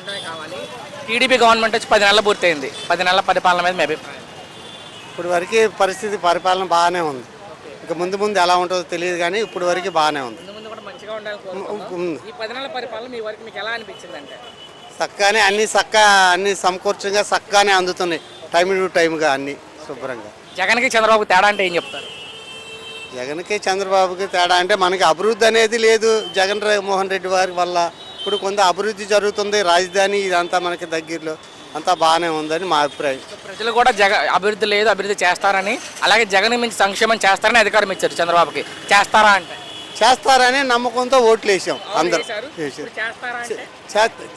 బాగుంటమే కావాలి. TDP government వచ్చి 10 నెలలు పూర్తయింది. 10 నెలల పరిపాలన మీద మీ అభిప్రాయం? ఇప్పుడు వరకు పరిస్థితి పరిపాలన బాగానే ఉంది. ఇంకా ముందు ముందు ఎలా ఉంటుందో తెలియదు కానీ ఇప్పుడు వరకు బాగానే ఉంది. ముందు ముందు కూడా మంచిగా ఉండాలని కోరుకుంటున్నాం. ఈ 10 నెలల పరిపాలన మీ వరకు మీకు ఎలా అనిపించిందంటే? చక్కగానే అన్ని సమకూర్చంగా చక్కగానే అందుతున్నాయి. టైం టు టైంగా అన్ని శుభ్రంగా. జగన్కి చంద్రబాబు తేడా అంటే ఏం చెప్తారు? జగన్కి చంద్రబాబుకి తేడా అంటే మనకి అభివృద్ధి అనేది లేదు. మోహన్ రెడ్డి వారి వల్ల ఇప్పుడు కొంత అభివృద్ధి జరుగుతుంది. రాజధాని ఇదంతా మనకి దగ్గరలో అంతా బాగానే ఉందని మా అభిప్రాయం. ప్రజలు కూడా అభివృద్ధి లేదు, అభివృద్ధి చేస్తారని, అలాగే జగన్ మించి సంక్షేమం చేస్తారని అధికారం ఇచ్చారు చంద్రబాబుకి. చేస్తారా అంటే? చేస్తారని నమ్మకంతో ఓట్లు వేసాం అందరూ.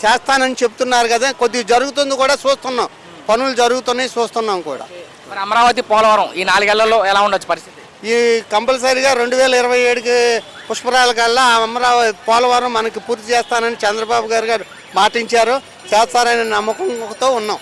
చేస్తానని చెప్తున్నారు కదా, కొద్దిగా జరుగుతుంది కూడా చూస్తున్నాం. పనులు జరుగుతున్నాయి చూస్తున్నాం కూడా. మరి అమరావతి పోలవరం ఈ 4 ఏళ్లలో ఎలా ఉండొచ్చు పరిస్థితి? ఈ కంపల్సరీగా 2027కి పుష్కరాల కల్లా అమరావతి పోలవరం మనకి పూర్తి చేస్తానని చంద్రబాబు గారు మాటించారు. చేస్తారనే నమ్మకంతో ఉన్నాం,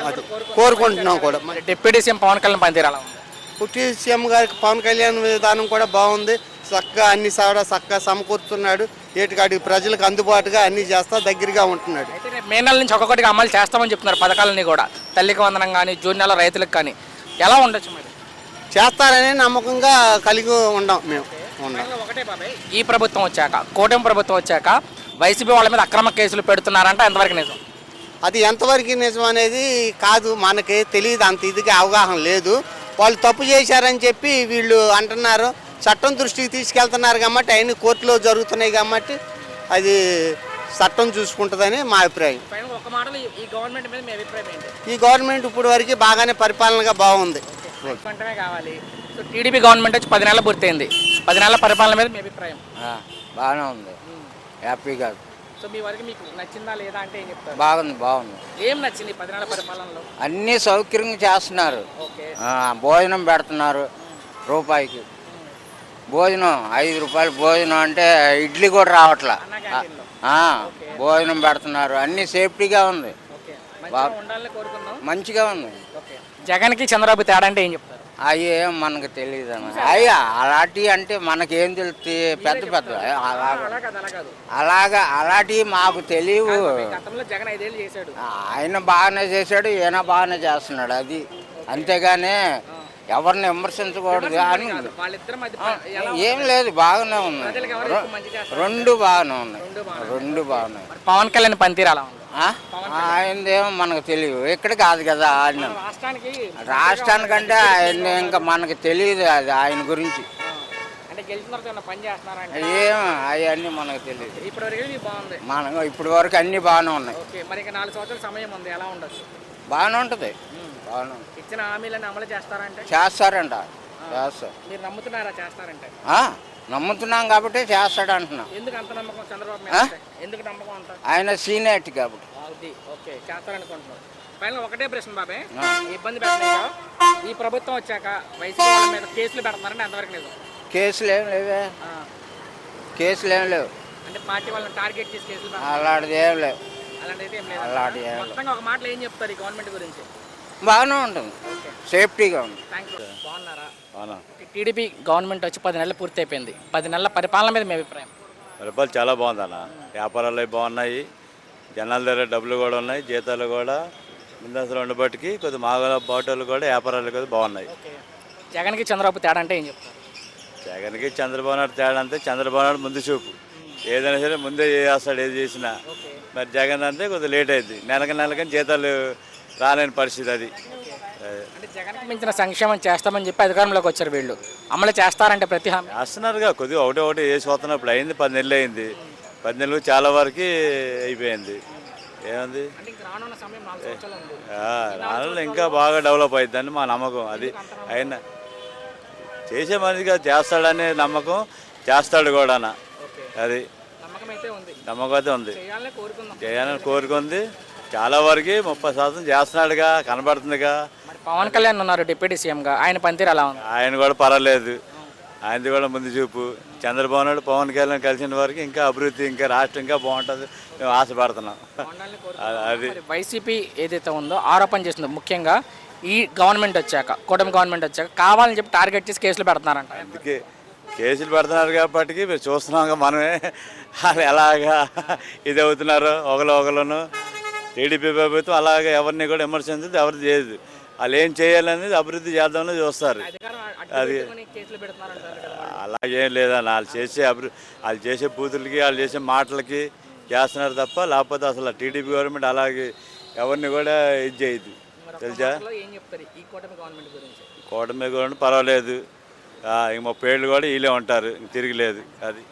అది కోరుకుంటున్నాం కూడా. మరి డిప్యూటీ సీఎం పవన్ కళ్యాణ్ పనితీరు ఎలా ఉంది? డిప్యూటీ సీఎం గారికి పవన్ కళ్యాణ్ విధానం కూడా బాగుంది. చక్కగా అన్ని చక్కగా సమకూరుతున్నాడు. ఏటికాడికి ప్రజలకు అందుబాటుగా అన్ని చేస్తా దగ్గరగా ఉంటున్నాడు. అయితే రేపు మే నెల నుంచి ఒక్కొక్కటిగా అమలు చేస్తామని చెప్తున్నారు పథకాలన్నీ కూడా. తల్లికి వందనం కానీ, జూన్ నెల రైతులకు కానీ ఎలా ఉండొచ్చు మరి? చేస్తారనే నమ్మకంగా కలిగి ఉన్నాం మేము. ఒకటే బాబాయ్, ఈ ప్రభుత్వం వచ్చాక, కూటమి ప్రభుత్వం వచ్చాక వైసీపీ వాళ్ళ మీద అక్రమ కేసులు పెడుతున్నారంటే ఎంతవరకు నిజం? అది ఎంతవరకు నిజం అనేది కాదు, మనకి తెలియదు. అంత ఇదిగా అవగాహన లేదు. వాళ్ళు తప్పు చేశారని చెప్పి వీళ్ళు అంటున్నారు. చట్టం దృష్టికి తీసుకెళ్తున్నారు కాబట్టి అవన్నీ కోర్టులో జరుగుతున్నాయి కాబట్టి అది చట్టం చూసుకుంటుందని మా అభిప్రాయం. ఒక మాటలో ఈ గవర్నమెంట్ మీద మీ అభిప్రాయం ఏంటి? ఈ గవర్నమెంట్ ఇప్పుడు వరకు బాగానే పరిపాలనగా బాగుంది. కావాలి. సో టీడీపీ గవర్నమెంట్ వచ్చి 10 నెలలు పూర్తయింది. 10 నెలల పరిపాలన మీద మీ అభిప్రాయం? బాగానే ఉంది, హ్యాపీగా. సో మీ వరకు మీకు నచ్చిందా లేదా అంటే ఏం చెప్తారు? బాగుంది. ఏం నచ్చింది 10 నెలల పరిపాలనలో? అన్నీ సౌకర్యంగా చేస్తున్నారు. భోజనం పెడుతున్నారు రూపాయికి. భోజనం 5 రూపాయలు భోజనం అంటే ఇడ్లీ కూడా రావట్లా. భోజనం పెడుతున్నారు, అన్నీ సేఫ్టీగా ఉంది, మంచిగా ఉంది. జగన్కి చంద్రబాబు తేడా అంటే ఏం చెప్తారు? అవి ఏం మనకు తెలియదు అన్న. అయ్యా అలాంటివి అంటే మనకేం తెలుస్తుంది? పెద్ద అలాంటివి మాకు తెలియవు. ఆయన బాగానే చేశాడు, ఈయన బాగానే చేస్తున్నాడు, అది అంతేగాని ఎవరిని విమర్శించకూడదు అని ఏం లేదు. బాగానే ఉన్నాయి, రెండు బాగానే ఉన్నాయి. పవన్ కళ్యాణ్ పనితీరు అలా ఉంది. ఆయనదేమో మనకు తెలియదు, ఇక్కడ కాదు కదా. ఆయన రాష్ట్రానికంటే ఆయన ఇంకా మనకు తెలియదు అది ఆయన గురించి. ఏం అవన్నీ మనకు తెలియదు. ఇప్పటి వరకు అన్ని బాగానే ఉన్నాయి. బాగానే ఉంటుంది. ఇచ్చిన హామీలను అమలు చేస్తారంటే? చేస్తారంట. మీరు నమ్ముతున్నారా చేస్తారంటే? నమ్ముతున్నాం కాబట్టి చేస్తాడు అంటున్నా. ఎందుకు అంత నమ్మకం చంద్రబాబు? ఎందుకు నమ్మకం అంత? ఆయన సీనియర్టీ కాబట్టి. ఓకే, చేస్తారనుకుంటున్నారు. పైన ఒకటే ప్రశ్న బాబాయ్, ఇబ్బంది పెట్టలేదా ఈ ప్రభుత్వం వచ్చాక వైసీపీ వాళ్ళ మీద కేసులు పెడుతున్నారంటే ఎంతవరకు నిజం? కేసులు ఏం లేవు. అంటే పార్టీ వాళ్ళని టార్గెట్ చేసి కేసులు? అలాంటిది ఏం లేవు. అలాంటిది ఏం లేదు. అలాంటిది మొత్తంగా ఒక మాటలో ఏం చెప్తారు ఈ గవర్నమెంట్ గురించి? బాగానే ఉంటుంది, సేఫ్టీగా ఉంది. బాగున్నారా? టీడీపీ గవర్నమెంట్ వచ్చి 10 నెలలు పూర్తి అయిపోయింది. 10 నెలల పరిపాలన మీద మీ అభిప్రాయం? పరిపాలన చాలా బాగుందన్న. వ్యాపారాలు బాగున్నాయి, జనాల దగ్గర డబ్బులు కూడా ఉన్నాయి, జీతాలు కూడా ముందస్తులు ఉండబట్టికి కొద్ది మాగల బాటలు కూడా వ్యాపారాలు కూడా బాగున్నాయి. జగన్కి చంద్రబాబు తేడా అంటే ఏం చెప్తారు? జగన్కి చంద్రబాబు నాయుడు తేడా అంటే చంద్రబాబు నాయుడు ముందు చూపు, ఏదైనా సరే ముందే చేస్తాడు, ఏది చేసినా. మరి జగన్ అంటే కొద్దిగా లేట్ అయింది, నెలకని జీతాలు రాలేని పరిస్థితి. అది అంటే జగన్కి మించిన సంక్షేమం చేస్తామని చెప్పి అధికారంలోకి వచ్చారు వీళ్ళు. అమలు చేస్తారంటే ప్రతి హామీ చేస్తున్నారుగా. కొద్దిగా ఒకటి వేసి పోతున్నప్పుడు అయింది. 10 నెలలు అయింది. 10 నెలలు చాలా వరకు అయిపోయింది. ఏముంది, రాను ఇంకా బాగా డెవలప్ అవుతుందని మా నమ్మకం. అది అయినా చేసే మనిషిగా చేస్తాడనే నమ్మకం, చేస్తాడు కూడా. అది నమ్మకం అయితే ఉంది, చేయాలని కోరుకుంది. చాలా వరకు 30% చేస్తున్నాడుగా, కనబడుతుందిగా. పవన్ కళ్యాణ్ ఉన్నారు డిప్యూటీ సీఎంగా, ఆయన పనితీరు ఎలా ఉంది? ఆయన కూడా పర్వాలేదు, ఆయనది కూడా ముందు చూపు. చంద్రబాబు నాయుడు పవన్ కళ్యాణ్ కలిసిన వరకు ఇంకా అభివృద్ధి, ఇంకా రాష్ట్రం ఇంకా బాగుంటుంది మేము ఆశపడుతున్నాం. అది వైసీపీ ఏదైతే ఉందో ఆరోపణ చేస్తుందో ముఖ్యంగా ఈ గవర్నమెంట్ వచ్చాక, కూటమి గవర్నమెంట్ వచ్చాక కావాలని చెప్పి టార్గెట్ చేసి కేసులు పెడుతున్నారంట. అందుకే కేసులు పెడుతున్నారు కాబట్టి మేము చూస్తున్నాం. మనమే వాళ్ళు ఎలాగా ఇది అవుతున్నారో ఒకరును టీడీపీ ప్రభుత్వం అలాగే ఎవరిని కూడా విమర్శించదు, ఎవరు చేయదు. వాళ్ళు ఏం చేయాలనేది అభివృద్ధి చేద్దామని చూస్తారు. అధికారం అడ్డు అది పెట్టుకొని కేసులు పెడుతున్నారు అంటారు కదా వాళ్ళు. అలాగేం లేదన్న, వాళ్ళు చేసే బూతులకి వాళ్ళు చేసే మాటలకి చేస్తున్నారు తప్ప, లేకపోతే అసలు టీడీపీ గవర్నమెంట్ అలాగే ఎవరిని కూడా ఇది చేయదు. మరి ఒక్క తెలుసా? మాటలో ఏం చెప్తారు ఈ కూటమి గవర్నమెంట్ గురించి? కూటమి గవర్నమెంట్ పర్వాలేదు, ఇంక 30 ఏళ్ళు కూడా వీళ్ళే ఉంటారు, ఇంక తిరిగిలేదు. అది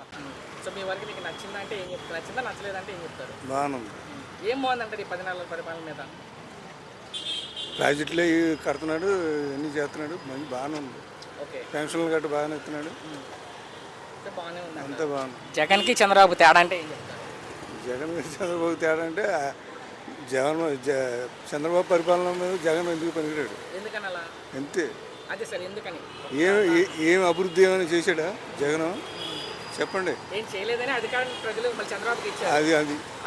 సో మీ వరకు నీకు నచ్చిందంటే ఏం చెప్తారు, నచ్చిందా నచ్చలేదంటే ఏం చెప్తారు? బాగుంది. ఏం బాగుందంటారు ఈ 10 నెలల పరిపాలన మీద? ప్రాజెక్టులో కడుతున్నాడు, అన్నీ చేస్తున్నాడు, మంచి బాగానే ఉంది. ఓకే, పెన్షన్లు గట్రా బాగానే ఇస్తున్నాడు, అయితే బాగానే ఉంది. అంతా బాగుంది. జగన్కి చంద్రబాబు తేడా అంటే ఏం చెప్తారు? జగన్ మీద చంద్రబాబు తేడా అంటే చంద్రబాబు పరిపాలన మీద జగన్ ఎందుకు పనికిరాడు ఎందుకని అలా? అంతే. అదే సార్, ఎందుకని? ఏం అభివృద్ధి ఏమైనా చేశాడా జగన్? చెప్పండి. ఏం చేయలేదని అధికారం ప్రజలు మళ్ళీ చంద్రబాబుకి ఇచ్చారు. అది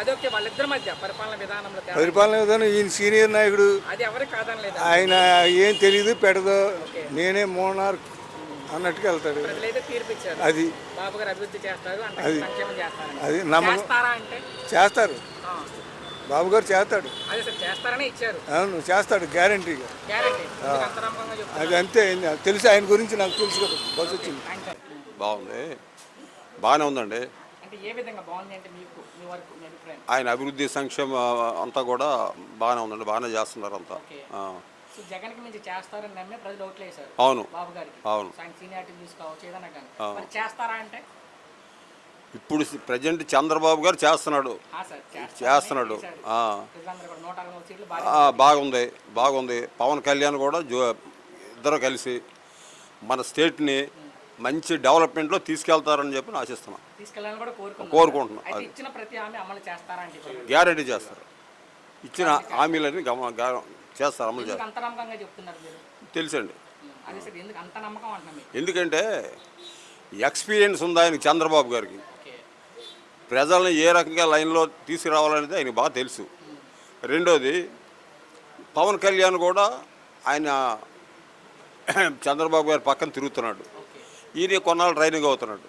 అది ఓకే, వాళ్ళిద్దరి మధ్య పరిపాలన విధానంలో తేడా. పరిపాలన విధానం ఈయన సీనియర్ నాయకుడు, అది ఎవరికి కాదనలేదు. ఆయన ఏం తెలియదు పెడదు, నేనే మోనార్క్ అన్నట్టుగా వెళ్తాడు. ప్రజలైతే తీర్పిచ్చారు, అది బాబు గారు అభివృద్ధి చేస్తారు అంటే సంక్షేమం చేస్తారు. అది నమ్మకం. చేస్తారా అంటే చేస్తారు, ఆ, బాబు గారు చేస్తాడు. అదే సార్, చేస్తారనే ఇచ్చారు అవును, చేస్తాడు గ్యారంటీగా. గ్యారెంటీ. అంతరంగంగా చెప్తారు. అది అంతే, తెలుసు ఆయన గురించి, నాకు తెలుసు కదా, బస్ వచ్చింది. బాగుంది, బాగానే ఉందండి. అంటే ఏ విధంగా బాగుంది అంటే మీకు మీ వరకు మీ అభిప్రాయం? ఆయన అభివృద్ధి సంక్షేమ అంతా కూడా బాగానే ఉందండి, బాగానే చేస్తున్నారు అంతా. సో జగన్కి మించి చేస్తారని నమ్మే ప్రజలు ఓట్లు వేశారు అవును, బాబు గారికి. అవును. ఆయన సీనియారిటీ చూసుకోవచ్చు ఏదైనా కానీ. మరి చేస్తారా అంటే? ఇప్పుడు ప్రజెంట్ చంద్రబాబు గారు చేస్తున్నాడు, సార్ చేస్తున్నాడు. ప్రజలందరూ కూడా 160 సీట్లు బాగా బాగుంది, బాగుంది. పవన్ కళ్యాణ్ కూడా ఇద్దరు కలిసి మన స్టేట్ని మంచి డెవలప్మెంట్లో తీసుకెళ్తారని చెప్పి ఆశిస్తున్నాం, తీసుకెళ్ళాలని కూడా కోరుకుంటున్నాం. అయితే ఇచ్చిన ప్రతి హామీ అమలు చేస్తారా అంటే? గ్యారంటీ చేస్తారు, ఇచ్చిన హామీలని చేస్తారు, అమలు ఎందుకు చేస్తారు. అంత నమ్మకంగా చెప్తున్నారు మీరు? తెలుసండి. అదే సార్, ఎందుకు అంత నమ్మకం అంటున్నా మీకు? ఎందుకంటే ఎక్స్పీరియన్స్ ఉంది ఆయనకి, చంద్రబాబు గారికి. ఓకే, ప్రజల్ని ఏ రకంగా లైన్లో తీసుకురావాలనేది ఆయనకు బాగా తెలుసు. రెండోది, పవన్ కళ్యాణ్ కూడా ఆయన చంద్రబాబు గారి పక్కన తిరుగుతున్నాడు, ఈయన కొన్నాళ్ళు ట్రైనింగ్ అవుతున్నాడు.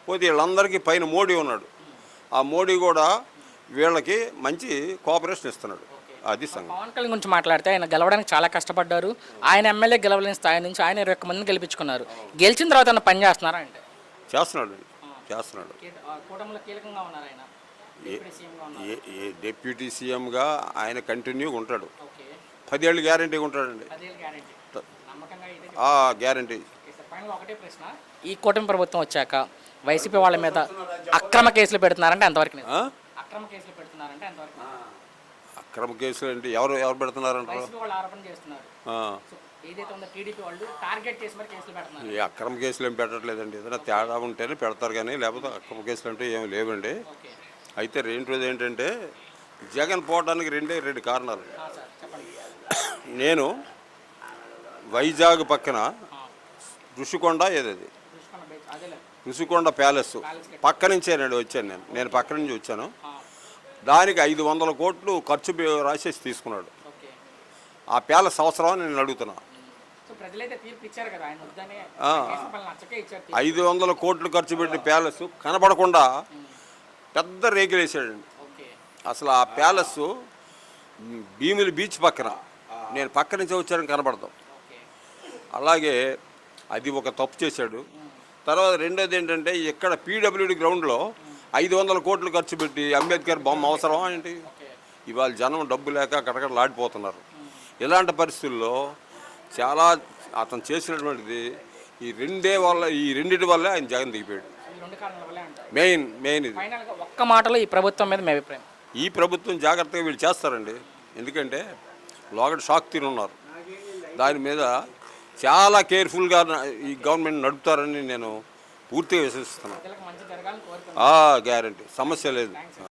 పోతే వీళ్ళందరికీ పైన మోడీ ఉన్నాడు, ఆ మోడీ కూడా వీళ్ళకి మంచి కోఆపరేషన్ ఇస్తున్నాడు. అది సంగతి. పవన్ కళ్యాణ్ గురించి మాట్లాడితే ఆయన గెలవడానికి చాలా కష్టపడ్డారు. ఆయన ఎమ్మెల్యే గెలవలేని స్థాయి నుంచి ఆయన 21 మందిని గెలిపించుకున్నారు. గెలిచిన తర్వాత ఆయన పని చేస్తున్నారా అంటే? చేస్తున్నాడు, చేస్తున్నాడు. కూటమిలో కీలకంగా ఉన్నారు ఆయన. డిప్యూటీ సీఎంగా ఆయన కంటిన్యూగా ఉంటాడు, ఓకే, 10 ఏళ్ళు గ్యారంటీగా ఉంటాడండి. 10 ఏళ్ళు గ్యారెంటీ నమ్మకంగా అయితే. గ్యారంటీ. ఫైనల్ ఒకటే ప్రశ్న, ఈ కూటమి ప్రభుత్వం వచ్చాక వైసీపీ వాళ్ళ మీద అక్రమ కేసులు పెడుతున్నారంటే ఎంతవరకు నిజం? అక్రమ కేసులు పెడుతున్నారంటే ఎంతవరకు నిజం? అక్రమ కేసులు అంటే ఎవరు పెడుతున్నారంటారు? వైసీపీ వాళ్ళు ఆరోపణ చేస్తున్నారు. సో ఏదైతే ఉందో టీడీపీ వాళ్ళు టార్గెట్ చేసి మరి కేసులు పెడుతున్నారు. ఈ అక్రమ కేసులు ఏం పెట్టట్లేదండి, ఏదైనా తేడా ఉంటేనే పెడతారు కానీ లేకపోతే అక్రమ కేసులు అంటే ఏమి లేవండి. ఓకే, అయితే రెండోది ఏంటంటే జగన్ పోవడానికి రెండు కారణాలు. సార్ చెప్పండి. నేను వైజాగ్ పక్కన ఋషికొండ ఏదది అదేలే, ఋషికొండ ప్యాలెస్ పక్క నుంచేనండి వచ్చాను, నేను పక్క నుంచి వచ్చాను. దానికి 500 కోట్లు ఖర్చు రాసేసి తీసుకున్నాడు. ఓకే, ఆ ప్యాలెస్ అవసరమని నేను అడుగుతున్నా. సో ప్రజలైతే తీర్పు ఇచ్చారు కదా, ఆయన వద్దనే నచ్చకే ఇచ్చారు. 500 కోట్లు ఖర్చు పెట్టి ప్యాలెస్ కనపడకుండా పెద్ద రేకులు వేసాడండి. ఓకే, అసలు ఆ ప్యాలెస్ భీమిలి బీచ్ పక్కన, నేను పక్క నుంచి వచ్చానని కనపడతాం. ఓకే, అలాగే అది ఒక తప్పు చేశాడు. తర్వాత రెండోది ఏంటంటే ఇక్కడ పీడబ్ల్యూడి గ్రౌండ్లో 500 కోట్లు ఖర్చు పెట్టి అంబేద్కర్ బొమ్మ అవసరమా ఏంటి? ఇవాళ జనం డబ్బు లేక కటకటలాడిపోతున్నారు. ఇలాంటి పరిస్థితుల్లో చాలా అతను చేసినటువంటిది ఈ రెండింటి వల్లే ఆయన జగన్ దిగిపోయాడు. మెయిన్ ఇది. ఫైనల్గా ఒక్క మాటలో ఈ ప్రభుత్వం మీద మీ అభిప్రాయం? ఈ ప్రభుత్వం జాగ్రత్తగా వీళ్ళు చేస్తారండి, ఎందుకంటే లోగడ షాక్ తిని ఉన్నారు. దాని మీద చాలా కేర్ఫుల్గా ఈ గవర్నమెంట్ నడుపుతారని నేను పూర్తిగా విశ్వసిస్తున్నాను. మంచి జరగాలని కోరుకుంటున్నాను. గ్యారంటీ, సమస్య లేదు.